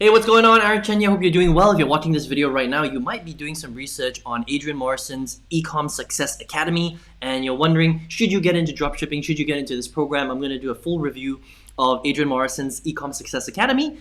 Hey, what's going on? Aaron Chen here. Hope you're doing well. If you're watching this video right now, you might be doing some research on Adrian Morrison's Ecom Success Academy, and you're wondering, should you get into dropshipping? Should you get into this program? I'm going to do a full review of Adrian Morrison's Ecom Success Academy.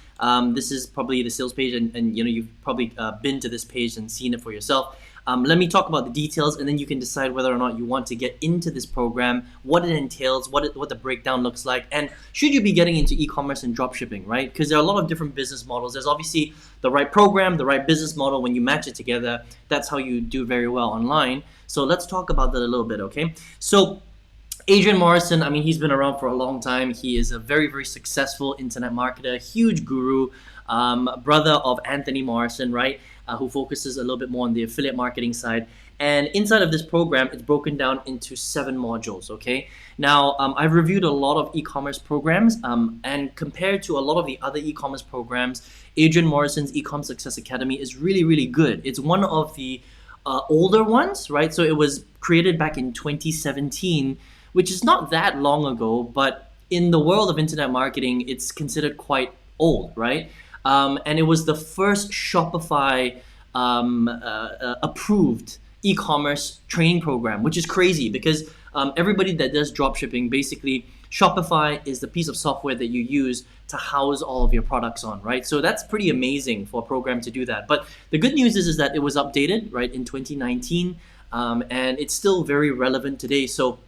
This is probably the sales page, and you've probably been to this page and seen it for yourself. Let me talk about the details, and then you can decide whether or not you want to get into this program, what it entails, what the breakdown looks like, and should you be getting into e-commerce and dropshipping, right? Because there are a lot of different business models. There's obviously the right program, the right business model. When you match it together, that's how you do very well online. So let's talk about that a little bit, okay? So Adrian Morrison, I mean, he's been around for a long time. He is a very, very successful internet marketer, huge guru, brother of Anthony Morrison, right? Who focuses a little bit more on the affiliate marketing side. And inside of this program, it's broken down into 7 modules, okay? Now, I've reviewed a lot of e-commerce programs, and compared to a lot of the other e-commerce programs, Adrian Morrison's Ecom Success Academy is really, really good. It's one of the older ones, right? So it was created back in 2017, which is not that long ago, but in the world of internet marketing, it's considered quite old, right? And it was the first Shopify approved e-commerce training program, which is crazy because everybody that does dropshipping, basically Shopify is the piece of software that you use to house all of your products on, right? So that's pretty amazing for a program to do that. But the good news is that it was updated, right, in 2019, and it's still very relevant today. So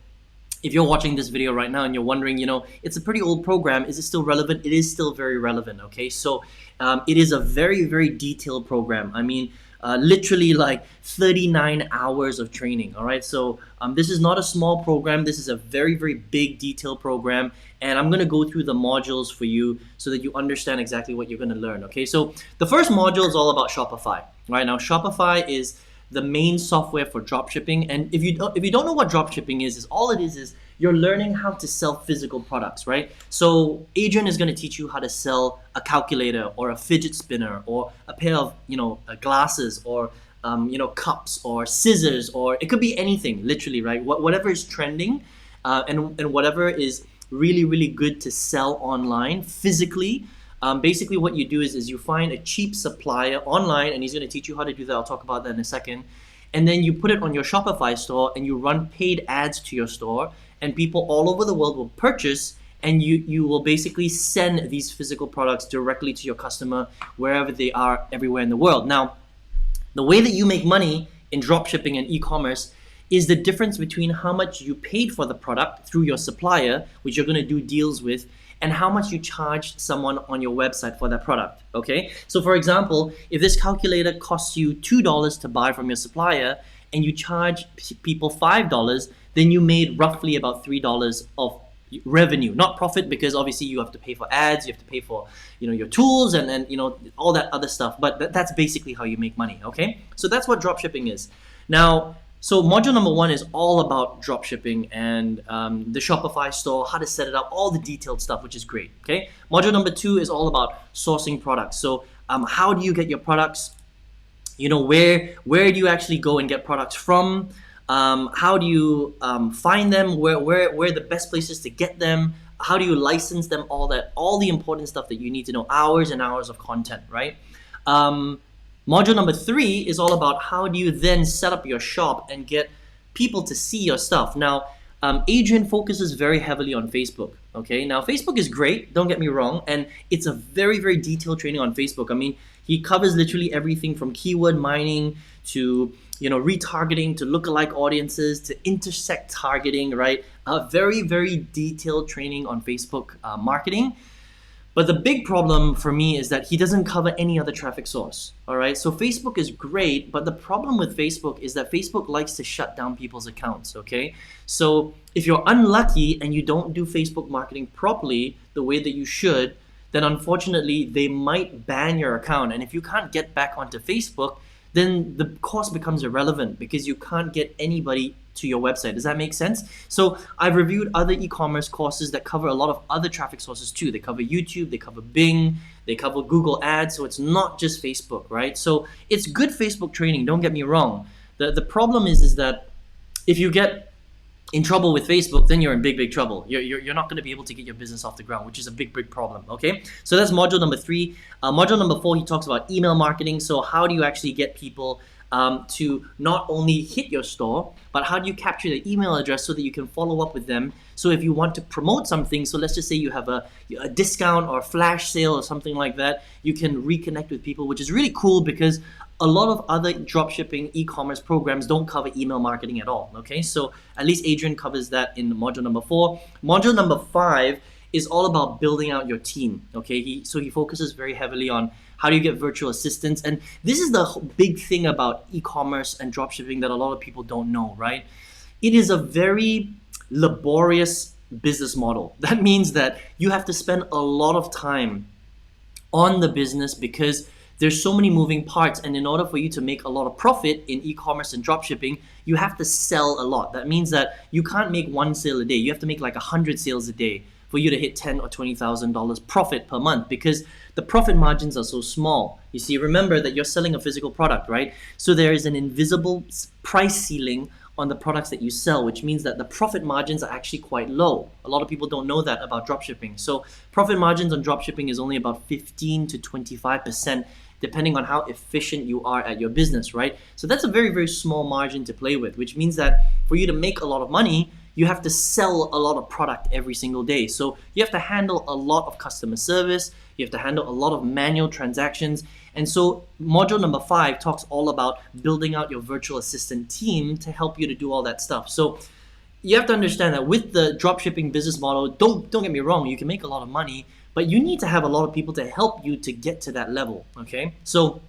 if you're watching this video right now and you're wondering, it's a pretty old program, is it still relevant? It is still very relevant, okay? So it is a very, very detailed program. I mean, literally like 39 hours of training, all right? So this is not a small program. This is a very, very big detailed program. And I'm gonna go through the modules for you so that you understand exactly what you're gonna learn, okay? So the first module is all about Shopify, right? Now, Shopify is the main software for dropshipping, and if you don't know what dropshipping is all it is you're learning how to sell physical products, right? So Adrian is going to teach you how to sell a calculator or a fidget spinner or a pair of glasses or cups or scissors, or it could be anything, literally, right? Whatever is trending, and whatever is really, really good to sell online physically. Basically what you do is you find a cheap supplier online, and he's going to teach you how to do that. I'll talk about that in a second. And then you put it on your Shopify store and you run paid ads to your store, and people all over the world will purchase, and you will basically send these physical products directly to your customer wherever they are everywhere in the world. Now, the way that you make money in dropshipping and e-commerce is the difference between how much you paid for the product through your supplier, which you're going to do deals with, and how much you charge someone on your website for that product, okay? So for example, if this calculator costs you $2 to buy from your supplier and you charge people $5, then you made roughly about $3 of revenue, not profit, because obviously you have to pay for ads, you have to pay for your tools and all that other stuff, but that's basically how you make money, okay? So that's what dropshipping is. Now, so module number 1 is all about dropshipping and the Shopify store, how to set it up, all the detailed stuff, which is great, okay? Module number 2 is all about sourcing products. So how do you get your products? Where do you actually go and get products from? How do you find them? Where are the best places to get them? How do you license them? All the important stuff that you need to know, hours and hours of content, right? Module number 3 is all about how do you then set up your shop and get people to see your stuff. Now, Adrian focuses very heavily on Facebook, okay? Now, Facebook is great, don't get me wrong, and it's a very, very detailed training on Facebook. I mean, he covers literally everything from keyword mining to retargeting to lookalike audiences to intersect targeting, right? A very, very detailed training on Facebook marketing. But the big problem for me is that he doesn't cover any other traffic source, all right? So Facebook is great, but the problem with Facebook is that Facebook likes to shut down people's accounts, okay? So if you're unlucky and you don't do Facebook marketing properly the way that you should, then unfortunately they might ban your account. And if you can't get back onto Facebook, then the course becomes irrelevant because you can't get anybody to your website. Does that make sense? So I've reviewed other e-commerce courses that cover a lot of other traffic sources too. They cover YouTube, they cover Bing, they cover Google Ads, so it's not just Facebook, right? So it's good Facebook training, don't get me wrong. The problem is that if you get in trouble with Facebook, then you're in big trouble. You're not going to be able to get your business off the ground, which is a big problem. Okay, so that's module number 3. Module number 4, he talks about email marketing. So how do you actually get people to not only hit your store, but how do you capture the email address so that you can follow up with them? So if you want to promote something, so let's just say you have a discount or a flash sale or something like that, you can reconnect with people, which is really cool because a lot of other dropshipping e-commerce programs don't cover email marketing at all. Okay, so at least Adrian covers that in module number 4. Module number 5 is all about building out your team. Okay, he focuses very heavily on how do you get virtual assistants, and this is the big thing about e-commerce and dropshipping that a lot of people don't know, right? It is a very laborious business model. That means that you have to spend a lot of time on the business because there's so many moving parts, and in order for you to make a lot of profit in e-commerce and dropshipping, you have to sell a lot. That means that you can't make one sale a day. You have to make like 100 sales a day for you to hit $10,000 or $20,000 profit per month because the profit margins are so small. You see, remember that you're selling a physical product, right? So there is an invisible price ceiling on the products that you sell, which means that the profit margins are actually quite low. A lot of people don't know that about dropshipping. So profit margins on dropshipping is only about 15 to 25%, depending on how efficient you are at your business, right? So that's a very small margin to play with, which means that for you to make a lot of money, you have to sell a lot of product every single day. So you have to handle a lot of customer service, you have to handle a lot of manual transactions. And so module number 5 talks all about building out your virtual assistant team to help you to do all that stuff. So you have to understand that with the dropshipping business model, don't get me wrong, you can make a lot of money, but you need to have a lot of people to help you to get to that level, okay? So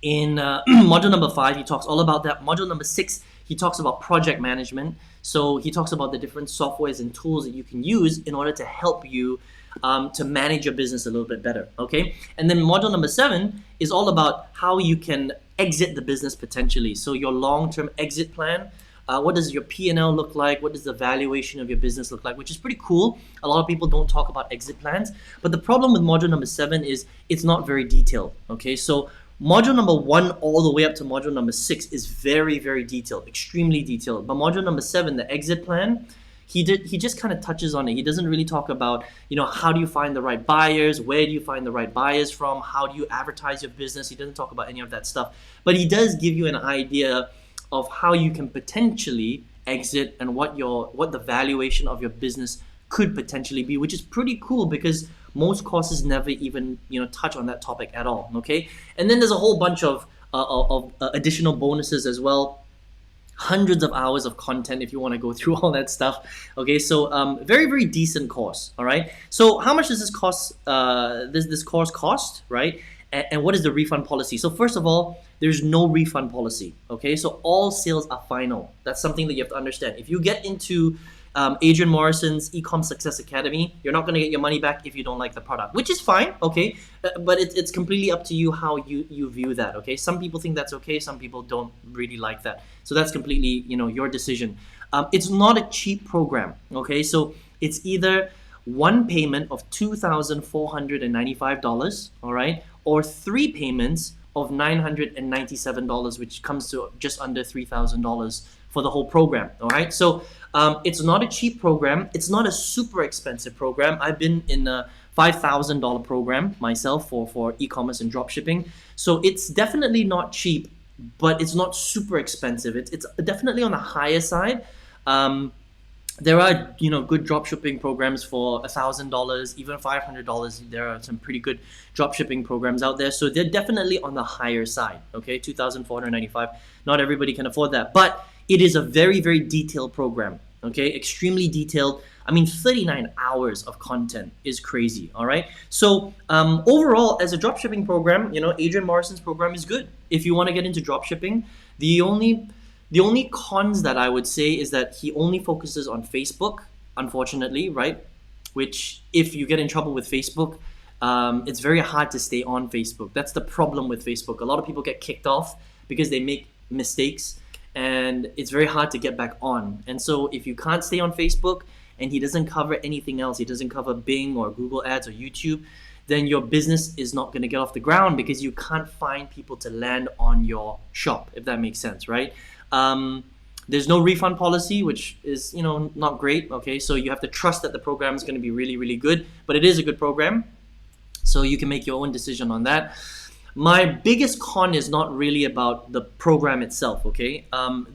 in module number 5, he talks all about that. Module number 6, he talks about project management. So he talks about the different softwares and tools that you can use in order to help you to manage your business a little bit better, okay? And then module number 7 is all about how you can exit the business potentially. So your long-term exit plan. What does your P&L look like? What does the valuation of your business look like? Which is pretty cool. A lot of people don't talk about exit plans. But the problem with module number 7 is it's not very detailed. Okay, so module number 1 all the way up to module number 6 is very detailed, extremely detailed. But module number 7, the exit plan, he just kind of touches on it. He doesn't really talk about, how do you find the right buyers? Where do you find the right buyers from? How do you advertise your business? He doesn't talk about any of that stuff. But he does give you an idea of how you can potentially exit and what the valuation of your business could potentially be, which is pretty cool because most courses never even touch on that topic at all. Okay, and then there's a whole bunch of additional bonuses as well. Hundreds of hours of content if you want to go through all that stuff. Okay, so very decent course. All right. So how much does this cost? This course cost, right? And what is the refund policy? So first of all, there's no refund policy, okay? So all sales are final. That's something that you have to understand. If you get into Adrian Morrison's Ecom Success Academy, you're not gonna get your money back if you don't like the product, which is fine, okay? But it's completely up to you how you view that, okay? Some people think that's okay, some people don't really like that. So that's completely, your decision. It's not a cheap program, okay? So it's either one payment of $2,495, all right? Or 3 payments of $997, which comes to just under $3,000 for the whole program, all right? So it's not a cheap program. It's not a super expensive program. I've been in a $5,000 program myself for e-commerce and dropshipping. So it's definitely not cheap, but it's not super expensive. It's definitely on the higher side. There are, good dropshipping programs for $1,000, even $500. There are some pretty good dropshipping programs out there. So they're definitely on the higher side, okay? $2,495. Not everybody can afford that. But it is a very detailed program, okay? Extremely detailed. 39 hours of content is crazy, all right? So overall, as a dropshipping program, Adrian Morrison's program is good. If you want to get into dropshipping, the only cons that I would say is that he only focuses on Facebook, unfortunately, right? Which, if you get in trouble with Facebook, it's very hard to stay on Facebook. That's the problem with Facebook. A lot of people get kicked off because they make mistakes, and it's very hard to get back on. And so if you can't stay on Facebook and he doesn't cover anything else, he doesn't cover Bing or Google Ads or YouTube, then your business is not going to get off the ground because you can't find people to land on your shop, if that makes sense, right? There's no refund policy, which is, not great. Okay, so you have to trust that the program is going to be really, really good, but it is a good program. So you can make your own decision on that. My biggest con is not really about the program itself, okay?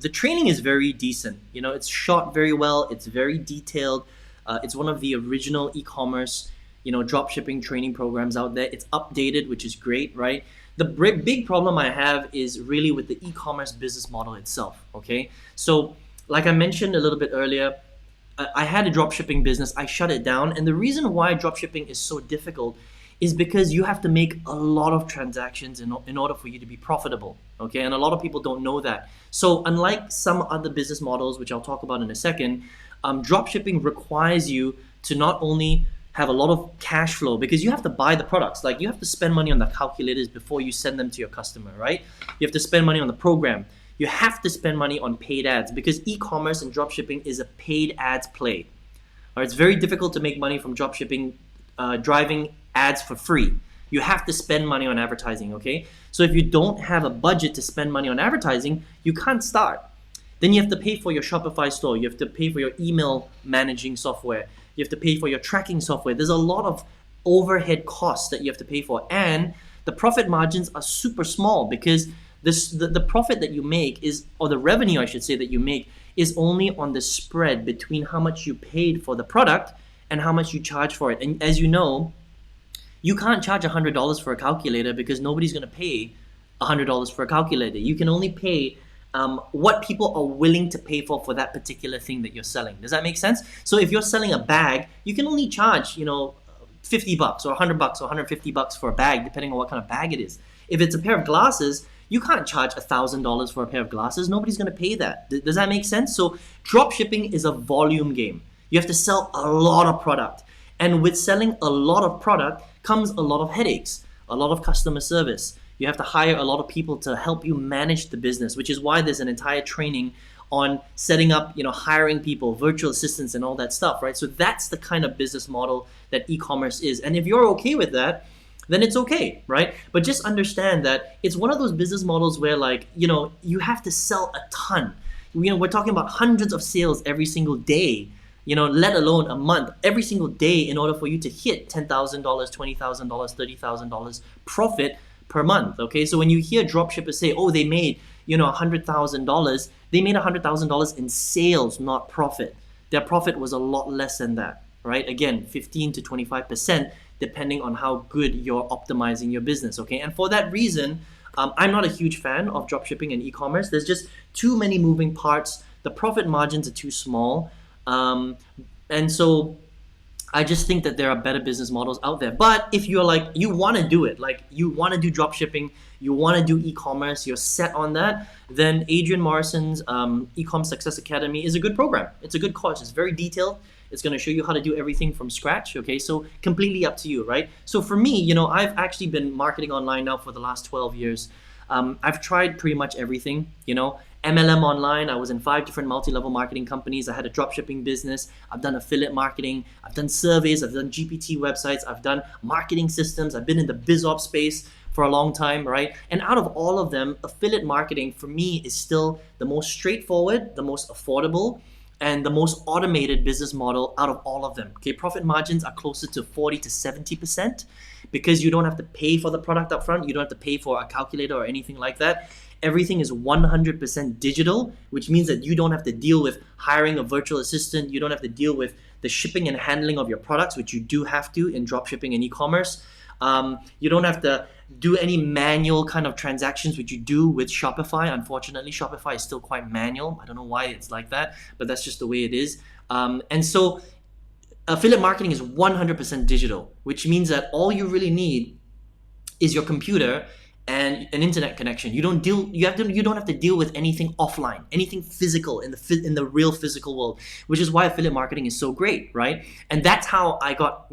The training is very decent. It's shot very well. It's very detailed. It's one of the original e-commerce, dropshipping training programs out there. It's updated, which is great, right? The big problem I have is really with the e-commerce business model itself, okay? So like I mentioned a little bit earlier, I had a dropshipping business. I shut it down. And the reason why dropshipping is so difficult is because you have to make a lot of transactions in order for you to be profitable, okay? And a lot of people don't know that. So unlike some other business models, which I'll talk about in a second, dropshipping requires you to not only have a lot of cash flow, because you have to buy the products. Like, you have to spend money on the calculators before you send them to your customer, right? You have to spend money on the program. You have to spend money on paid ads, because e-commerce and dropshipping is a paid ads play. All right, it's very difficult to make money from dropshipping, driving ads for free. You have to spend money on advertising, okay? So if you don't have a budget to spend money on advertising, you can't start. Then you have to pay for your Shopify store. You have to pay for your email managing software. You have to pay for your tracking software. There's a lot of overhead costs that you have to pay for. And the profit margins are super small, because the profit that you make is, or the revenue I should say that you make, is only on the spread between how much you paid for the product and how much you charge for it. And as you know, you can't charge $100 for a calculator, because nobody's going to pay $100 for a calculator. You can only pay what people are willing to pay for that particular thing that you're selling. Does that make sense? So if you're selling a bag, you can only charge, $50 or $100 or $150 for a bag, depending on what kind of bag it is. If it's a pair of glasses, you can't charge $1,000 for a pair of glasses. Nobody's going to pay that. Does that make sense? So drop shipping is a volume game. You have to sell a lot of product. And with selling a lot of product comes a lot of headaches, a lot of customer service. You have to hire a lot of people to help you manage the business, which is why there's an entire training on setting up, hiring people, virtual assistants and all that stuff, right? So that's the kind of business model that e-commerce is. And if you're okay with that, then it's okay, right? But just understand that it's one of those business models where, like, you have to sell a ton. We're talking about hundreds of sales every single day, let alone a month, every single day, in order for you to hit $10,000, $20,000, $30,000 profit per month, okay? So when you hear dropshippers say, oh, they made, $100,000, they made $100,000 in sales, not profit. Their profit was a lot less than that, right? Again, 15 to 25%, depending on how good you're optimizing your business, okay? And for that reason, I'm not a huge fan of dropshipping and e-commerce. There's just too many moving parts. The profit margins are too small. And so I just think that there are better business models out there. But if you're like, you want to do it, like you want to do dropshipping, you want to do e-commerce, you're set on that, then Adrian Morrison's Ecom Success Academy is a good program. It's a good course. It's very detailed. It's going to show you how to do everything from scratch, okay? So completely up to you, right? So for me, I've actually been marketing online now for the last 12 years. I've tried pretty much everything, MLM online. I was in 5 different multi-level marketing companies. I had a dropshipping business. I've done affiliate marketing. I've done surveys. I've done GPT websites. I've done marketing systems. I've been in the BizOps space for a long time, right? And out of all of them, affiliate marketing for me is still the most straightforward, the most affordable, and the most automated business model out of all of them. Okay, profit margins are closer to 40 to 70% because you don't have to pay for the product up front. You don't have to pay for a calculator or anything like that. Everything is 100% digital, which means that you don't have to deal with hiring a virtual assistant. You don't have to deal with the shipping and handling of your products, which you do have to in dropshipping and e-commerce. You don't have to do any manual kind of transactions, which you do with Shopify. Unfortunately, Shopify is still quite manual. I don't know why it's like that, but that's just the way it is. And so affiliate marketing is 100% digital, which means that all you really need is your computer and an internet connection. You don't have to deal with anything offline, anything physical in the real physical world, which is why affiliate marketing is so great, right? And that's how I got,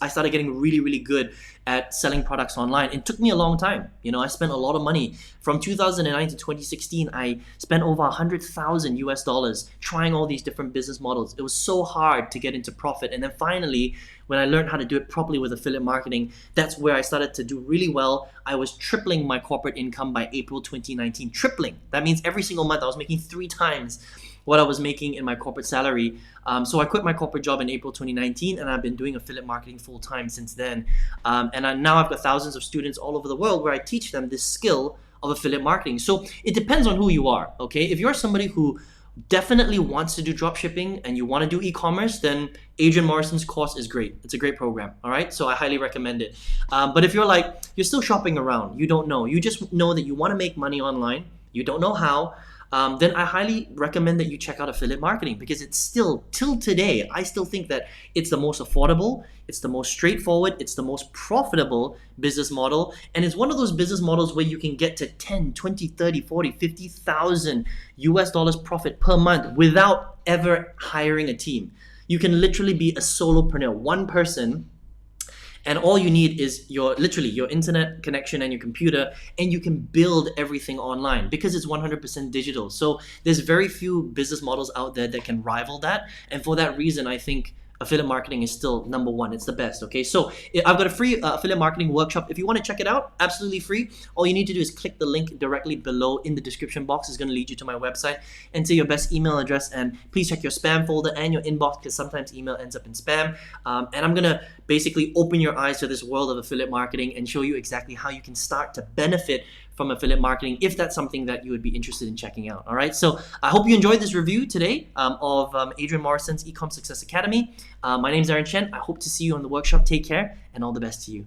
I started getting really, really good at selling products online. It took me a long time. I spent a lot of money. From 2009 to 2016, I spent over $100,000 US trying all these different business models. It was so hard to get into profit. And then finally, when I learned how to do it properly with affiliate marketing, that's where I started to do really well. I was tripling my corporate income by April 2019. Tripling. That means every single month I was making 3 times what I was making in my corporate salary. So I quit my corporate job in April 2019, and I've been doing affiliate marketing full time since then. Now I've got thousands of students all over the world where I teach them this skill of affiliate marketing. So it depends on who you are, okay? If you're somebody who definitely wants to do dropshipping and you want to do e-commerce, then Adrian Morrison's course is great. It's a great program, all right? So I highly recommend it. But if you're like, you're still shopping around, you don't know, you just know that you want to make money online, you don't know how, then I highly recommend that you check out affiliate marketing, because it's still, till today, I still think that it's the most affordable, it's the most straightforward, it's the most profitable business model, and it's one of those business models where you can get to 10, 20, 30, 40, 50,000 US dollars profit per month without ever hiring a team. You can literally be a solopreneur, one person, and all you need is your internet connection and your computer, and you can build everything online because it's 100% digital. So there's very few business models out there that can rival that. And for that reason, I think affiliate marketing is still number one. It's the best, okay? So I've got a free affiliate marketing workshop. If you want to check it out, absolutely free. All you need to do is click the link directly below in the description box. It's going to lead you to my website. Enter your best email address, and please check your spam folder and your inbox, because sometimes email ends up in spam. And I'm going to basically open your eyes to this world of affiliate marketing and show you exactly how you can start to benefit from affiliate marketing if that's something that you would be interested in checking out. All right, so I hope you enjoyed this review today of Adrian Morrison's Ecom Success Academy. My name is Aaron Chen. I hope to see you on the workshop. Take care, and all the best to you.